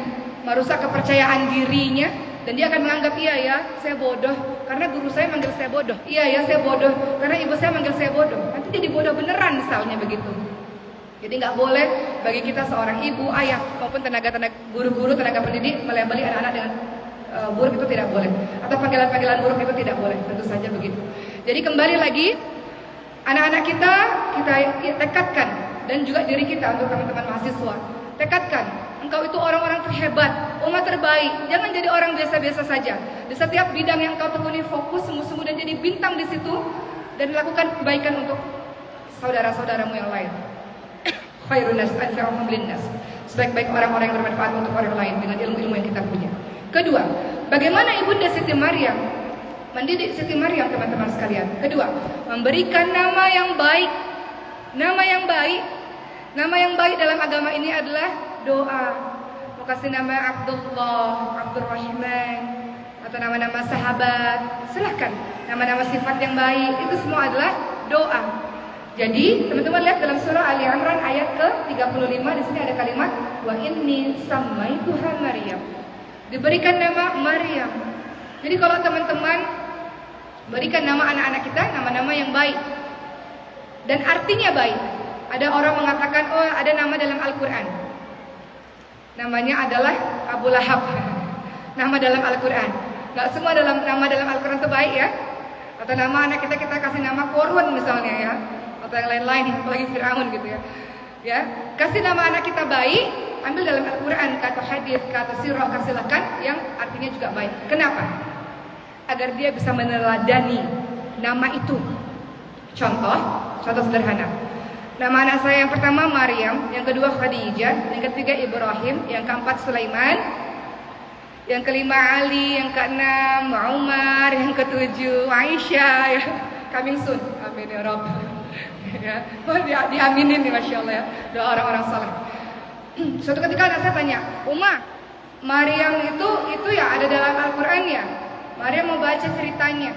merusak kepercayaan dirinya, dan dia akan menganggap, iya ya, saya bodoh karena guru saya manggil saya bodoh. Iya ya, saya bodoh karena ibu saya manggil saya bodoh. Nanti jadi bodoh beneran misalnya begitu. Jadi nggak boleh bagi kita seorang ibu, ayah maupun tenaga guru-guru, tenaga pendidik melabeli anak-anak dengan buruk, itu tidak boleh. Atau panggilan-panggilan buruk itu tidak boleh. Tentu saja begitu. Jadi kembali lagi, anak-anak kita tekadkan, dan juga diri kita untuk teman-teman mahasiswa, tekadkan. Engkau itu orang-orang terhebat, umat terbaik. Jangan jadi orang biasa-biasa saja. Di setiap bidang yang engkau tekuni, fokus sungguh-sungguh dan jadi bintang di situ, dan lakukan kebaikan untuk saudara-saudaramu yang lain. Khairun nas anfa'uhum linnas. Sebaik-baik orang-orang yang bermanfaat untuk orang lain dengan ilmu-ilmu yang kita punya. Kedua, bagaimana Ibunda Siti Maryam mendidik Siti Maryam, teman-teman sekalian? Kedua, memberikan nama yang baik. Nama yang baik. Nama yang baik dalam agama ini adalah doa. Mau kasih nama Abdullah, Abdurrahman, atau nama-nama sahabat, silahkan. Nama-nama sifat yang baik, itu semua adalah doa. Jadi, teman-teman lihat dalam surah Ali Imran ayat ke-35, di sini ada kalimat wa inni sammaituha Maryam. Diberikan nama Maryam. Jadi kalau teman-teman berikan nama anak-anak kita nama-nama yang baik dan artinya baik. Ada orang mengatakan, oh ada nama dalam Al-Quran, namanya adalah Abu Lahab. Nama dalam Al-Quran. Gak semua nama dalam Al-Quran itu baik ya. Atau nama anak kita kasih nama Korun misalnya ya, atau yang lain-lain, apalagi Fir'aun gitu ya. Ya, kasih nama anak kita baik, ambil dalam Al-Quran, kata hadis, kata sirah, silakan yang artinya juga baik. Kenapa? Agar dia bisa meneladani nama itu. Contoh sederhana. Nama anak saya yang pertama Maryam, yang kedua Khadijah, yang ketiga Ibrahim, yang keempat Sulaiman, yang kelima Ali, yang keenam Umar, yang ketujuh Aisyah. Ya, coming soon. Amin ya Rabb. Ya, diaminin nih, Masya Allah ya, doa orang-orang saleh. Suatu ketika anak saya tanya, Uma, Maryam itu ya ada dalam Al-Quran ya? Maryam mau baca ceritanya,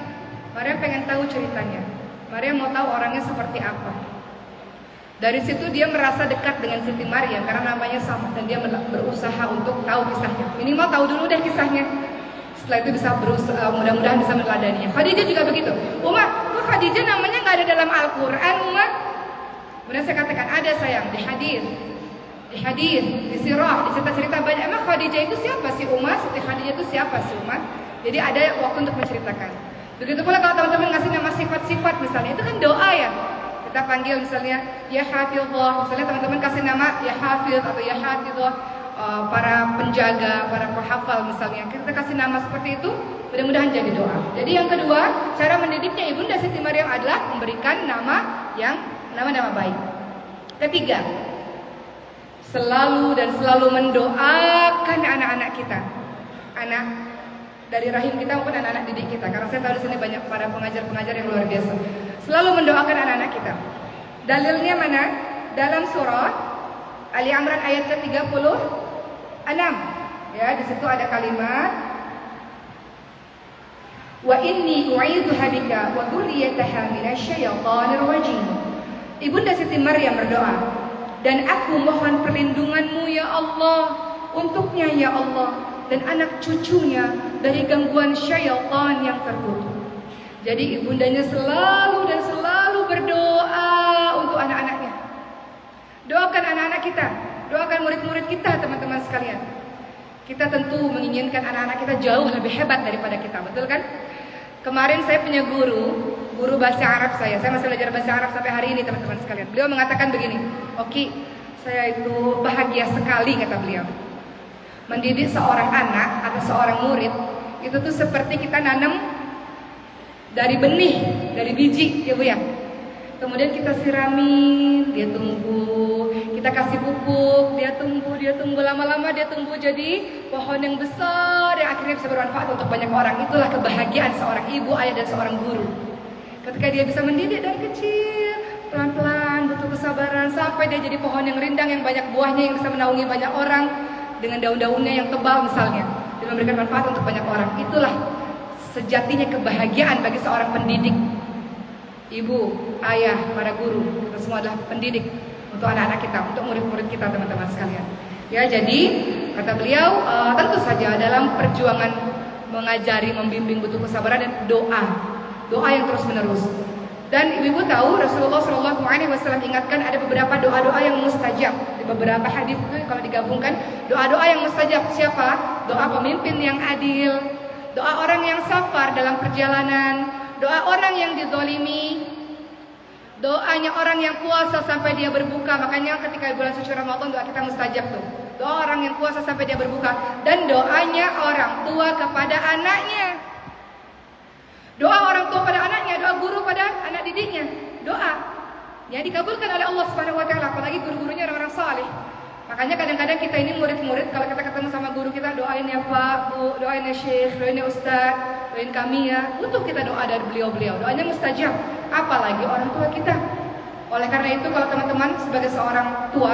Maryam pengen tahu ceritanya, Maryam mau tahu orangnya seperti apa. Dari situ dia merasa dekat dengan Siti Maryam karena namanya sama, dan dia berusaha untuk tahu kisahnya. Minimal tahu dulu deh kisahnya. Setelah itu bisa berusaha, mudah-mudahan bisa meneladaninya. Khadijah juga begitu. Uma, kok Khadijah namanya nggak ada dalam Al-Quran, Uma? Kemudian saya katakan, ada sayang, di hadis, di sirah, di cerita-cerita banyak. Emang Khadijah itu siapa sih, Uma? Siti Khadijah itu siapa sih, Uma? Jadi ada waktu untuk menceritakan. Begitu pula kalau teman-teman ngasih nama sifat-sifat misalnya, itu kan doa ya. Kita panggil misalnya ya Hafizah, misalnya teman-teman kasih nama ya Hafiz atau ya Hafizah, para penjaga, para penghafal misalnya. Kita kasih nama seperti itu, mudah-mudahan jadi doa. Jadi yang kedua, cara mendidiknya Ibunda Siti Maryam adalah memberikan nama yang nama-nama baik. Ketiga, selalu dan selalu mendoakan anak-anak kita, anak dari rahim kita maupun anak-anak didik kita. Karena saya tahu di sini banyak para pengajar-pengajar yang luar biasa. Selalu mendoakan anak-anak kita. Dalilnya mana? Dalam surah Ali Imran ayat ke-36. Ya, di situ ada kalimat wa inni u'idzuha bika wa dzurriyyataha minasyaitonir rajim. Ibunda Siti Maryam berdoa, dan aku mohon perlindunganmu ya Allah untuknya ya Allah dan anak cucunya dari gangguan syaitan yang terkutuk. Jadi ibundanya selalu dan selalu berdoa untuk anak-anaknya. Doakan anak-anak kita, doakan murid-murid kita, teman-teman sekalian. Kita tentu menginginkan anak-anak kita jauh lebih hebat daripada kita, betul kan? Kemarin saya punya guru bahasa Arab saya masih belajar bahasa Arab sampai hari ini, teman-teman sekalian. Beliau mengatakan begini, "Oki, saya itu bahagia sekali," kata beliau. Mendidik seorang anak atau seorang murid itu tuh seperti kita nanam dari benih, dari biji, ya Bu ya. Kemudian kita siramin, dia tumbuh. Kita kasih pupuk, dia tumbuh. Lama-lama dia tumbuh jadi pohon yang besar yang akhirnya bisa bermanfaat untuk banyak orang. Itulah kebahagiaan seorang ibu, ayah, dan seorang guru. Ketika dia bisa mendidik dari kecil, pelan-pelan, butuh kesabaran, sampai dia jadi pohon yang rindang, yang banyak buahnya, yang bisa menaungi banyak orang, dengan daun-daunnya yang tebal misalnya, dan memberikan manfaat untuk banyak orang. Itulah sejatinya kebahagiaan bagi seorang pendidik. Ibu, ayah, para guru, kita semua adalah pendidik untuk anak-anak kita, untuk murid-murid kita, teman-teman sekalian. Ya, jadi kata beliau, tentu saja dalam perjuangan mengajari, membimbing butuh kesabaran dan doa yang terus menerus. Dan ibu tahu Rasulullah SAW ingatkan ada beberapa doa-doa yang mustajab. Di beberapa hadis itu kalau digabungkan, doa-doa yang mustajab siapa? Doa pemimpin yang adil, doa orang yang safar dalam perjalanan, doa orang yang dizalimi, doanya orang yang puasa sampai dia berbuka. Makanya ketika bulan suci Ramadan doa kita mustajab tuh. Doa orang yang puasa sampai dia berbuka, dan doanya orang tua kepada anaknya. Doa orang tua pada anaknya, doa guru pada anak didiknya, doa yang dikabulkan oleh Allah Subhanahu wa taala, apalagi guru-gurunya orang-orang saleh. Makanya kadang-kadang kita ini murid-murid kalau kita ketemu sama guru kita, doain ya Pak, Bu, doain ya Syekh, doain ya Ustaz, doain kami ya. Butuh kita doa dari beliau-beliau, doanya mustajab, apalagi orang tua kita. Oleh karena itu kalau teman-teman sebagai seorang tua,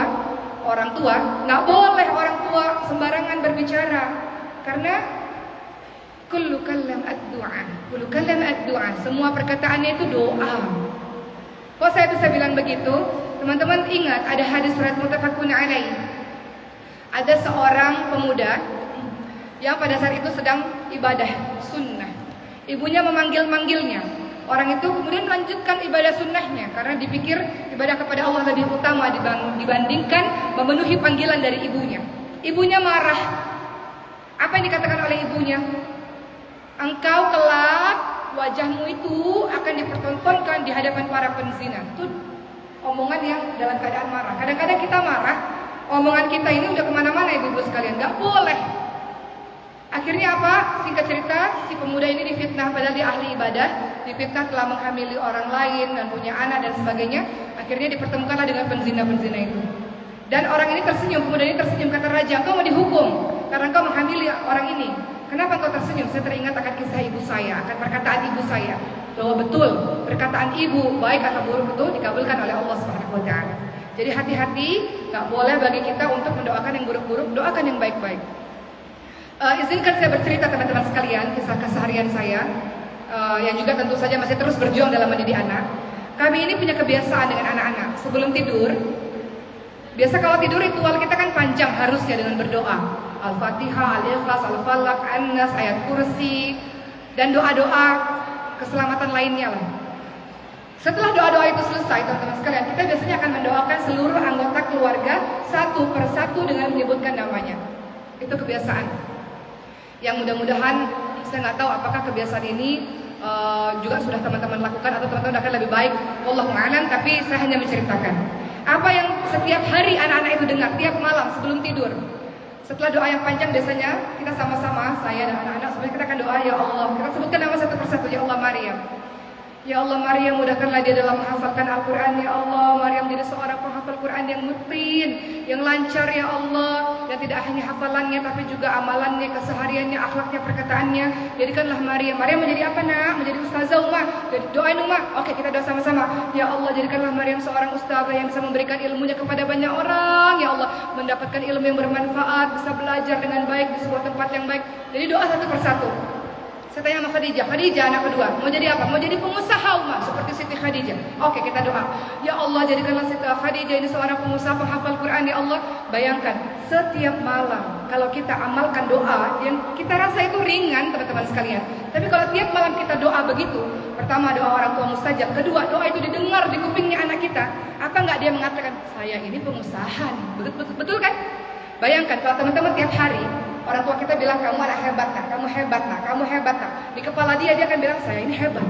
orang tua, nggak boleh orang tua sembarangan berbicara, karena kullu kalam ad-du'a, semua perkataannya itu doa. Kok saya bisa bilang begitu? Teman-teman ingat ada hadis riwayat muttafaqun alaih. Ada seorang pemuda yang pada saat itu sedang ibadah sunnah. Ibunya memanggil-manggilnya. Orang itu kemudian melanjutkan ibadah sunnahnya karena dipikir ibadah kepada Allah lebih utama dibandingkan memenuhi panggilan dari ibunya. Ibunya marah. Apa yang dikatakan oleh ibunya? Engkau kelak wajahmu itu akan dipertontonkan di hadapan para penzina. Itu omongan yang dalam keadaan marah. Kadang-kadang kita marah, omongan kita ini udah kemana-mana ibu-ibu sekalian. Gak boleh. Akhirnya apa? Singkat cerita, si pemuda ini difitnah padahal dia ahli ibadah, difitnah telah menghamili orang lain dan punya anak dan sebagainya. Akhirnya dipertemukanlah dengan penzina-penzina itu. Dan orang ini tersenyum, pemuda ini tersenyum, kata raja, engkau mau dihukum karena engkau menghamili orang ini. Kenapa engkau tersenyum? Saya teringat akan kisah ibu saya, akan perkataan ibu saya. Bahwa betul, perkataan ibu, baik atau buruk itu dikabulkan oleh Allah Subhanahu wa taala. Jadi hati-hati, gak boleh bagi kita untuk mendoakan yang buruk-buruk, doakan yang baik-baik. Izinkan saya bercerita teman-teman sekalian, kisah keseharian saya, yang juga tentu saja masih terus berjuang dalam mendidik anak. Kami ini punya kebiasaan dengan anak-anak, sebelum tidur, biasa kalau tidur ritual kita kan panjang harusnya dengan berdoa. Al-Fatihah, Al-Ikhlas, Al-Falaq, An-Nas, ayat kursi, dan doa-doa keselamatan lainnya lah. Setelah doa-doa itu selesai, teman-teman sekalian, kita biasanya akan mendoakan seluruh anggota keluarga satu persatu dengan menyebutkan namanya. Itu kebiasaan. Yang mudah-mudahan, saya nggak tahu apakah kebiasaan ini juga sudah teman-teman lakukan atau teman-teman akan lebih baik. Wallahu a'lam, tapi saya hanya menceritakan apa yang setiap hari anak-anak itu dengar tiap malam sebelum tidur. Setelah doa yang panjang biasanya kita sama-sama, saya dan anak-anak sebenarnya kita akan doa, ya Allah. Kita sebutkan nama satu persatu, ya Allah Maryam. Ya Allah Maryam, mudahkanlah dia dalam menghafalkan Al-Quran. Ya Allah, Maryam jadi seorang penghafal Quran yang mutin, yang lancar, ya Allah. Yang tidak hanya hafalannya tapi juga amalannya, kesehariannya, akhlaknya, perkataannya. Jadikanlah Maryam. Maryam menjadi apa nak? Menjadi ustazah Umar. Jadi doain Umar. Oke, kita doa sama-sama. Ya Allah, jadikanlah Maryam seorang ustazah yang bisa memberikan ilmunya kepada banyak orang. Ya Allah, mendapatkan ilmu yang bermanfaat, bisa belajar dengan baik di sebuah tempat yang baik. Jadi doa satu persatu. Saya tanya sama Khadijah, Khadijah anak kedua, mau jadi apa? Mau jadi pengusaha Umar, seperti Siti Khadijah. Oke, kita doa. Ya Allah, jadikanlah Siti Khadijah ini seorang pengusaha penghafal Quran, ya Allah. Bayangkan, setiap malam kalau kita amalkan doa yang kita rasa itu ringan, teman-teman sekalian. Tapi kalau tiap malam kita doa begitu, pertama doa orang tua mustajab, kedua doa itu didengar di kupingnya anak kita. Apa enggak dia mengatakan, saya ini pengusaha nih. Betul kan? Bayangkan kalau teman-teman tiap hari orang tua kita bilang, kamu anak hebat nak, kamu hebat nak, kamu hebat nak. Di kepala dia akan bilang, saya ini hebat.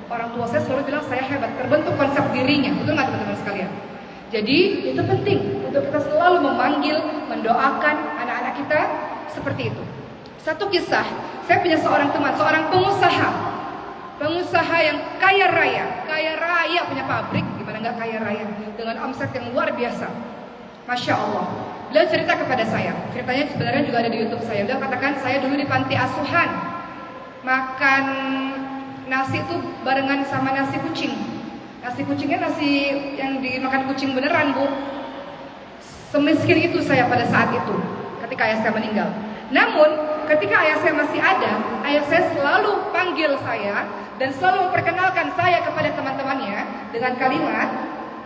Orang tua saya selalu bilang saya hebat. Terbentuk konsep dirinya, betul nggak teman-teman sekalian? Jadi itu penting untuk kita selalu memanggil, mendoakan anak-anak kita seperti itu. Satu kisah, saya punya seorang teman, seorang pengusaha yang kaya raya punya pabrik, gimana nggak kaya raya, dengan omset yang luar biasa. Masya Allah. Beliau cerita kepada saya, ceritanya sebenarnya juga ada di YouTube saya. Beliau katakan, saya dulu di panti asuhan, makan nasi itu barengan sama nasi kucing. Nasi kucingnya nasi yang dimakan kucing beneran, Bu. Semiskin itu saya pada saat itu, ketika ayah saya meninggal. Namun, ketika ayah saya masih ada, ayah saya selalu panggil saya dan selalu memperkenalkan saya kepada teman-temannya dengan kalimat,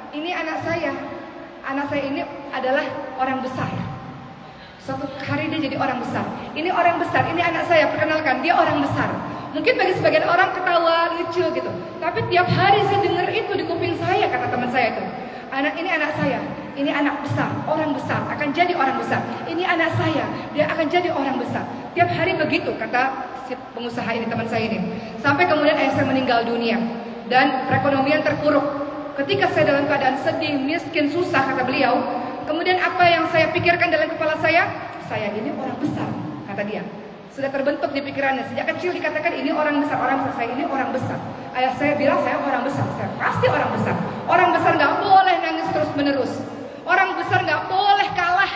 ini anak saya. Anak saya ini adalah orang besar. Suatu hari dia jadi orang besar. Ini orang besar, ini anak saya, perkenalkan, dia orang besar. Mungkin bagi sebagian orang ketawa, lucu gitu. Tapi tiap hari saya dengar itu di kuping saya, kata teman saya itu. Ini anak saya, ini anak besar, orang besar, akan jadi orang besar. Ini anak saya, dia akan jadi orang besar. Tiap hari begitu, kata si pengusaha ini, teman saya ini. Sampai kemudian ayah saya meninggal dunia. Dan perekonomian terpuruk. Ketika saya dalam keadaan sedih, miskin, susah, kata beliau, kemudian apa yang saya pikirkan dalam kepala saya ini orang besar, kata dia. Sudah terbentuk di pikirannya, sejak kecil dikatakan ini orang besar, saya ini orang besar. Ayah saya bilang saya orang besar, saya pasti orang besar. Orang besar nggak boleh nangis terus menerus. Orang besar nggak boleh kalah.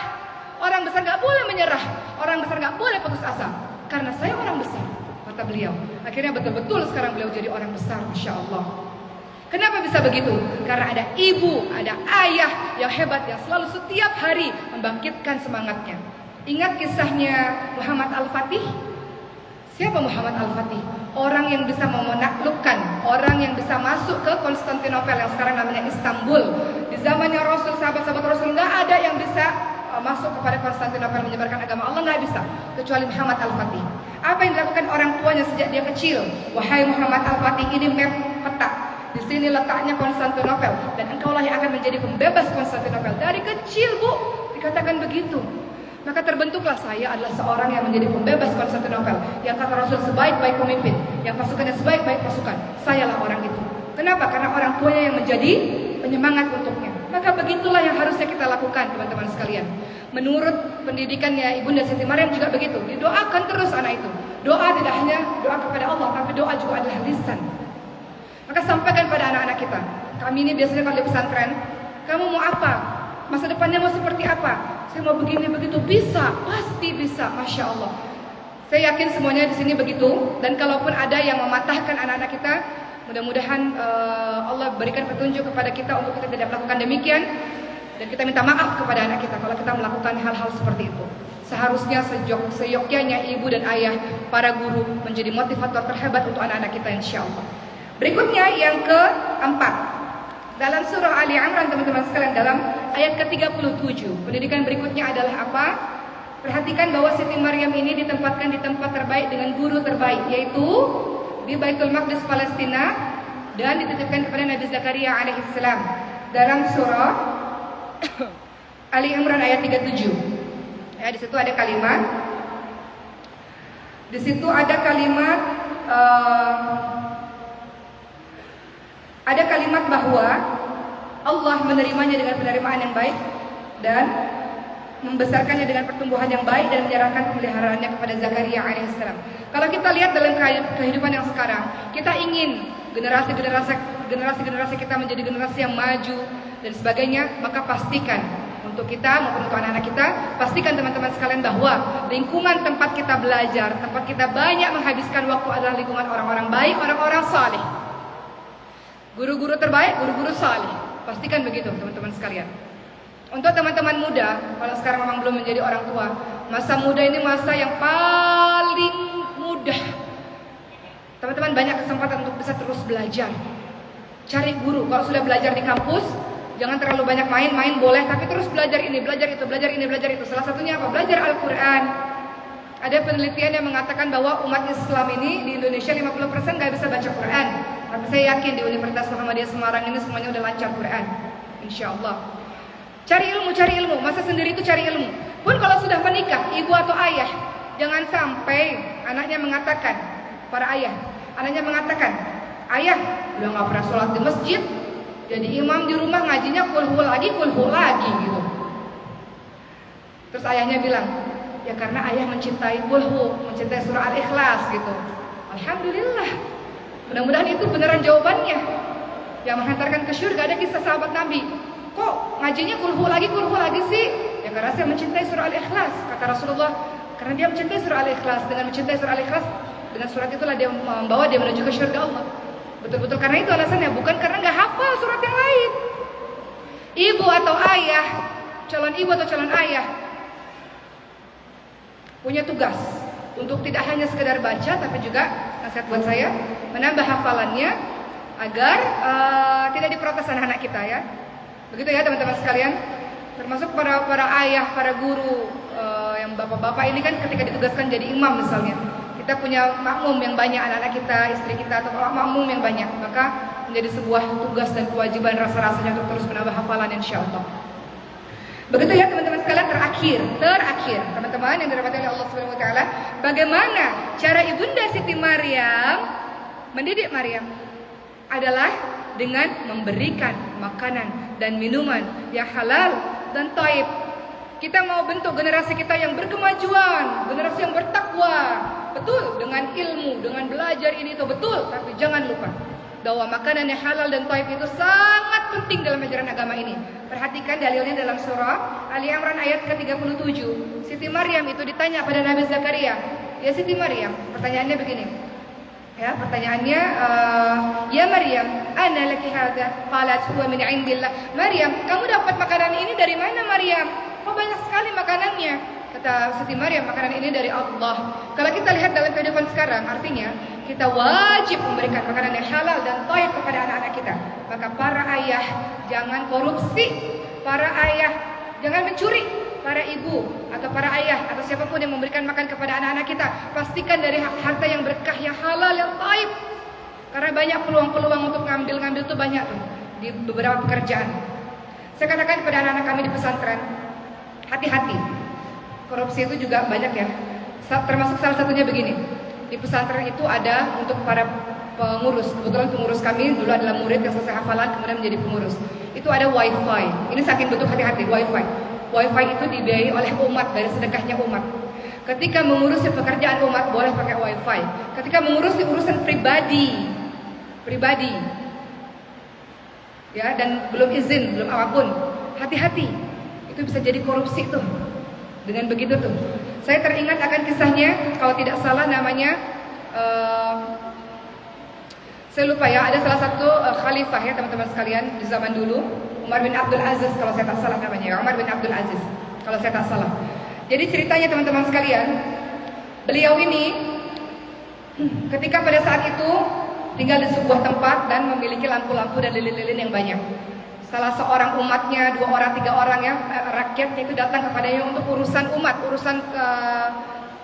Orang besar nggak boleh menyerah. Orang besar nggak boleh putus asa. Karena saya orang besar, kata beliau. Akhirnya betul-betul sekarang beliau jadi orang besar, Masya Allah. Kenapa bisa begitu? Karena ada ibu, ada ayah yang hebat, yang selalu setiap hari membangkitkan semangatnya. Ingat kisahnya Muhammad Al-Fatih? Siapa Muhammad Al-Fatih? Orang yang bisa menaklukkan, orang yang bisa masuk ke Konstantinopel yang sekarang namanya Istanbul. Di zamannya Rasul, sahabat-sahabat Rasul, nggak ada yang bisa masuk kepada Konstantinopel menyebarkan agama Allah, nggak bisa, kecuali Muhammad Al-Fatih. Apa yang dilakukan orang tuanya sejak dia kecil? Wahai Muhammad Al-Fatih, ini map peta. Di sini letaknya Konstantinopel dan engkaulah yang akan menjadi pembebas Konstantinopel. Dari kecil, Bu, dikatakan begitu. Maka terbentuklah saya adalah seorang yang menjadi pembebas Konstantinopel. Yang kata Rasul sebaik-baik pemimpin, yang pasukannya sebaik-baik pasukan, sayalah orang itu. Kenapa? Karena orang tuanya yang menjadi penyemangat untuknya. Maka begitulah yang harusnya kita lakukan, teman-teman sekalian. Menurut pendidikannya Ibunda Siti Maryam juga begitu. Didoakan terus anak itu. Doa tidak hanya doa kepada Allah, tapi doa juga adalah lisan. Maka sampaikan pada anak-anak kita. Kami ini biasanya kalau di pesantren, kamu mau apa? Masa depannya mau seperti apa? Saya mau begini begitu. Bisa, pasti bisa, Masya Allah. Saya yakin semuanya di sini begitu. Dan kalaupun ada yang mematahkan anak-anak kita, mudah-mudahan Allah berikan petunjuk kepada kita untuk kita tidak melakukan demikian. Dan kita minta maaf kepada anak kita kalau kita melakukan hal-hal seperti itu. Seharusnya seyogyanya ibu dan ayah, para guru menjadi motivator terhebat untuk anak-anak kita, insya Allah. Berikutnya yang keempat, dalam surah Ali Imran, teman-teman sekalian, dalam ayat ke-37, pendidikan berikutnya adalah apa? Perhatikan bahwa Siti Maryam ini ditempatkan di tempat terbaik dengan guru terbaik, yaitu di Baitul Maqdis Palestina, dan dititipkan kepada Nabi Zakaria alaihissalam dalam surah Ali Imran ayat 37. Ya, di situ ada kalimat, ada kalimat bahwa Allah menerimanya dengan penerimaan yang baik dan membesarkannya dengan pertumbuhan yang baik dan menyerahkan pemeliharaannya kepada Zakaria alaihissalam. Kalau kita lihat dalam kehidupan yang sekarang, kita ingin generasi kita menjadi generasi yang maju dan sebagainya, maka pastikan untuk kita maupun untuk anak-anak kita, pastikan teman-teman sekalian bahwa lingkungan tempat kita belajar, tempat kita banyak menghabiskan waktu adalah lingkungan orang-orang baik, orang-orang saleh. Guru-guru terbaik, guru-guru saleh. Pastikan begitu teman-teman sekalian. Untuk teman-teman muda, kalau sekarang memang belum menjadi orang tua, masa muda ini masa yang paling mudah. Teman-teman banyak kesempatan untuk bisa terus belajar. Cari guru. Kalau sudah belajar di kampus, jangan terlalu banyak main boleh, tapi terus belajar ini, belajar itu, belajar ini, belajar itu. Salah satunya apa? Belajar Al-Quran. Ada penelitian yang mengatakan bahwa umat Islam ini di Indonesia 50% gak bisa baca Quran. Tapi saya yakin di Universitas Muhammadiyah Semarang ini semuanya udah lancar Quran, insya Allah. Cari ilmu. Masa sendiri itu cari ilmu. Pun kalau sudah menikah, ibu atau ayah, jangan sampai anaknya mengatakan, para ayah, anaknya mengatakan, ayah udah gak pernah sholat di masjid, jadi imam di rumah ngajinya kulhu lagi gitu. Terus ayahnya bilang, ya karena ayah mencintai kulhu, mencintai surah Al-Ikhlas gitu. Alhamdulillah. Mudah-mudahan itu beneran jawabannya yang menghantarkan ke syurga. Ada kisah sahabat Nabi, kok ngajinya kulhu lagi sih? Ya karena saya mencintai surah Al-Ikhlas. Kata Rasulullah, karena dia mencintai surah Al-Ikhlas. Dengan mencintai surah Al-Ikhlas, dengan surat itulah dia membawa dia menuju ke syurga Allah. Betul-betul karena itu alasannya, bukan karena nggak hafal surat yang lain. Ibu atau ayah, calon ibu atau calon ayah punya tugas untuk tidak hanya sekedar baca, tapi juga nasihat buat saya, menambah hafalannya agar tidak diprotes anak-anak kita ya. Begitu ya teman-teman sekalian. Termasuk para ayah, para guru, yang bapak-bapak ini kan ketika ditugaskan jadi imam misalnya, kita punya makmum yang banyak, anak-anak kita, istri kita, atau makmum yang banyak, maka menjadi sebuah tugas dan kewajiban rasa-rasanya untuk terus menambah hafalan insyaallah. Begitu ya teman-teman sekalian. Terakhir teman-teman yang dirahmati oleh Allah Subhanahu wa taala, bagaimana cara Ibunda Siti Maryam mendidik Maryam adalah dengan memberikan makanan dan minuman yang halal dan thayyib. Kita mau bentuk generasi kita yang berkemajuan, generasi yang bertakwa. Betul, dengan ilmu, dengan belajar ini itu betul, tapi jangan lupa bahwa makanan yang halal dan thayyib itu sangat penting dalam ajaran agama ini. Perhatikan dalilnya dalam surah Ali Imran ayat ke-37. Siti Maryam itu ditanya pada Nabi Zakaria, ya Siti Maryam, pertanyaannya begini. Ya, pertanyaannya, ya Maryam, ana laki hadza? Qalat huwa min indillah. Maryam, kamu dapat makanan ini dari mana Maryam? Kok banyak sekali makanannya? Kata Siti Maryam, makanan ini dari Allah. Kalau kita lihat dalam kehidupan sekarang, artinya kita wajib memberikan makanan yang halal dan thayyib kepada anak-anak kita. Maka para ayah jangan korupsi, para ayah jangan mencuri. Para ibu atau para ayah atau siapapun yang memberikan makan kepada anak-anak kita, pastikan dari harta yang berkah, yang halal, yang thayyib. Karena banyak peluang-peluang untuk ngambil tuh banyak tuh di beberapa pekerjaan. Saya katakan kepada anak-anak kami di pesantren, hati-hati. Korupsi itu juga banyak ya. Termasuk salah satunya begini. Di pesantren itu ada untuk para pengurus. Kebetulan pengurus kami dulu adalah murid yang selesai hafalan kemudian menjadi pengurus. Itu ada wifi. Ini saking betul hati-hati, wifi. Wifi itu dibiayai oleh umat, dari sedekahnya umat. Ketika mengurusi pekerjaan umat boleh pakai wifi. Ketika mengurusi urusan pribadi, ya, dan belum izin, belum apapun, hati-hati. Itu bisa jadi korupsi tuh. Dengan begitu tuh, saya teringat akan kisahnya, kalau tidak salah namanya, saya lupa ya, ada salah satu khalifah ya teman-teman sekalian di zaman dulu, Umar bin Abdul Aziz kalau saya tak salah namanya, Umar bin Abdul Aziz kalau saya tak salah. Jadi ceritanya teman-teman sekalian, beliau ini ketika pada saat itu tinggal di sebuah tempat dan memiliki lampu-lampu dan lilin-lilin yang banyak. Salah seorang umatnya, 2 orang, 3 orang ya, rakyatnya itu datang kepadanya untuk urusan umat, urusan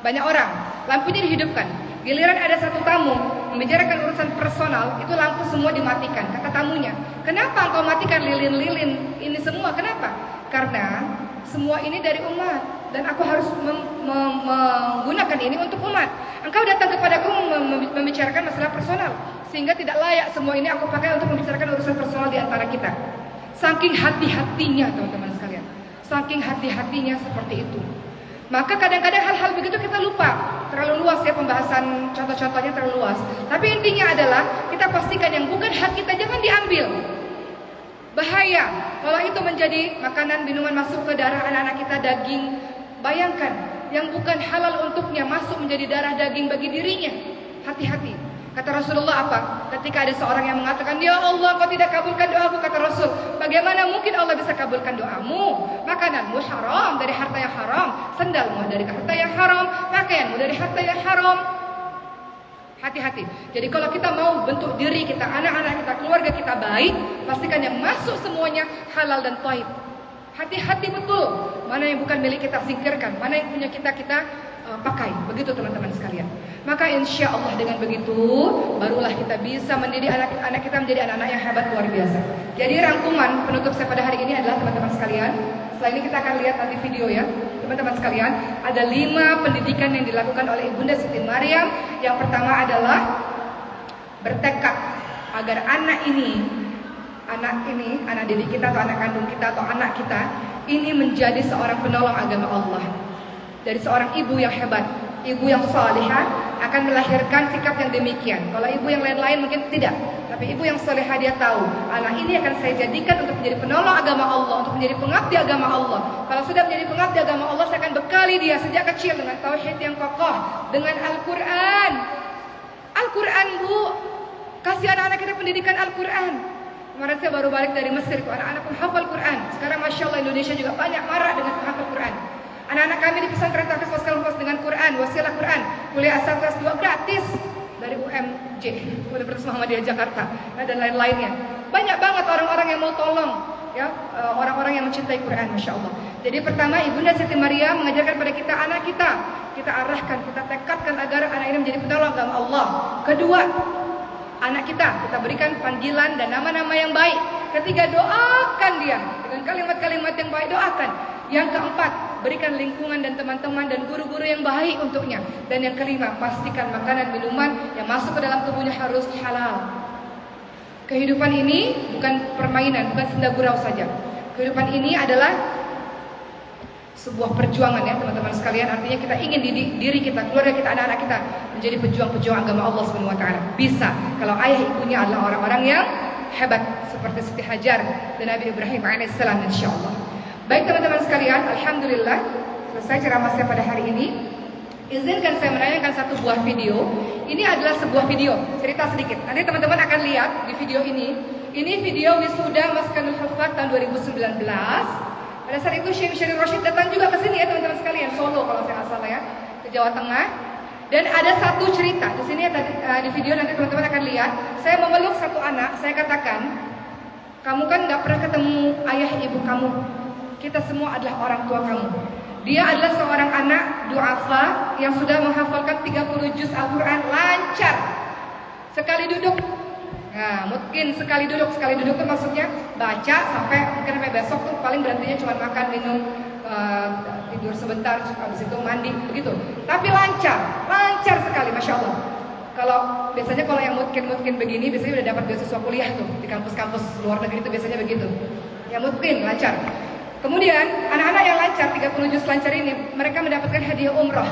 banyak orang. Lampunya dihidupkan. Giliran ada satu tamu membicarakan urusan personal, itu lampu semua dimatikan. Kata tamunya, kenapa engkau matikan lilin-lilin ini semua? Kenapa? Karena semua ini dari umat dan aku harus menggunakan ini untuk umat. Engkau datang kepadaku membicarakan masalah personal, sehingga tidak layak semua ini aku pakai untuk membicarakan urusan personal di antara kita. Saking hati-hatinya teman-teman sekalian, Saking hati-hatinya seperti itu. Maka kadang-kadang hal-hal begitu kita lupa. Terlalu luas ya pembahasan, contoh-contohnya terlalu luas. Tapi intinya adalah kita pastikan yang bukan hak kita jangan diambil. Bahaya kalau itu menjadi makanan minuman masuk ke darah anak-anak kita, daging. Bayangkan yang bukan halal untuknya masuk menjadi darah daging bagi dirinya. Hati-hati. Kata Rasulullah apa? Ketika ada seorang yang mengatakan, "Ya Allah, kau tidak kabulkan doaku," kata Rasul, "Bagaimana mungkin Allah bisa kabulkan doamu? Makananmu haram dari harta yang haram, sendalmu dari harta yang haram, pakaianmu dari harta yang haram." Hati-hati. Jadi kalau kita mau bentuk diri kita, anak-anak kita, keluarga kita baik, pastikan yang masuk semuanya halal dan thayyib. Hati-hati betul. Mana yang bukan milik kita singkirkan, mana yang punya kita pakai. Begitu teman-teman sekalian. Maka insya Allah dengan begitu barulah kita bisa mendidik anak-anak kita menjadi anak-anak yang hebat luar biasa. Jadi rangkuman penutup saya pada hari ini adalah teman-teman sekalian. Setelah ini kita akan lihat nanti video ya. Teman-teman sekalian, ada 5 pendidikan yang dilakukan oleh Ibunda Siti Maryam. Yang pertama adalah bertekad agar anak didik kita atau anak kandung kita atau anak kita ini menjadi seorang penolong agama Allah. Dari seorang ibu yang hebat, ibu yang salihah akan melahirkan sikap yang demikian. Kalau ibu yang lain-lain mungkin tidak, tapi ibu yang salihah dia tahu, anak ini akan saya jadikan untuk menjadi penolong agama Allah, untuk menjadi pengabdi agama Allah. Kalau sudah menjadi pengabdi agama Allah, saya akan bekali dia sejak kecil dengan tauhid yang kokoh, dengan Al-Quran. Al-Quran Bu, kasih anak-anak kita pendidikan Al-Quran. Kemarin saya baru balik dari Mesir, anak-anak menghafal Quran. Sekarang Masya Allah Indonesia juga banyak marah dengan menghafal Quran. Anak-anak kami di pesantren Tahfiz Waskal dengan Quran, wasilah Quran, kuliah asal kelas 2 gratis dari UMJ, Universitas Muhammadiyah Jakarta, dan lain-lainnya. Banyak banget orang-orang yang mau tolong, ya, orang-orang yang mencintai Quran, Masya Allah. Jadi pertama Ibunda Siti Maryam mengajarkan pada kita anak kita arahkan, kita tekadkan agar anak ini menjadi penolong agama Allah. Kedua, anak kita berikan panggilan dan nama-nama yang baik. Ketiga, doakan dia dengan kalimat-kalimat yang baik, doakan. Yang keempat, berikan lingkungan dan teman-teman dan guru-guru yang baik untuknya. Dan yang kelima, pastikan makanan minuman yang masuk ke dalam tubuhnya harus halal. Kehidupan ini bukan permainan, bukan senda gurau saja. Kehidupan ini adalah sebuah perjuangan ya teman-teman sekalian. Artinya kita ingin diri kita, keluarga kita, anak-anak kita menjadi pejuang-pejuang agama Allah Subhanahu wa taala. Bisa kalau ayah ibunya adalah orang-orang yang hebat seperti Siti Hajar dan Nabi Ibrahim alaihissalam insyaallah. Baik teman-teman sekalian, alhamdulillah selesai ceramah saya pada hari ini. Izinkan saya menayangkan satu buah video. Ini adalah sebuah video, cerita sedikit. Nanti teman-teman akan lihat di video ini. Ini video wisuda Maskanul Huffaz tahun 2019. Pada saat itu Syekh Syarif Rashid datang juga ke sini ya teman-teman sekalian, Solo kalau saya nggak salah ya, ke Jawa Tengah. Dan ada satu cerita di sini di video nanti teman-teman akan lihat. Saya memeluk satu anak, saya katakan, kamu kan nggak pernah ketemu ayah ibu kamu. Kita semua adalah orang tua kamu. Dia adalah seorang anak du'afa yang sudah menghafalkan 30 juz Al-Quran lancar. Sekali duduk. Nah, mungkin sekali duduk itu maksudnya baca sampai besok tuh paling berhentinya cuma makan, minum, tidur sebentar, habis itu mandi, begitu. Tapi lancar sekali, Masya Allah. Biasanya kalau yang mungkin begini, biasanya udah dapat beasiswa kuliah tuh di kampus-kampus luar negeri itu biasanya begitu. Ya mungkin lancar. Kemudian anak-anak yang lancar 30 juz lancar ini mereka mendapatkan hadiah umroh.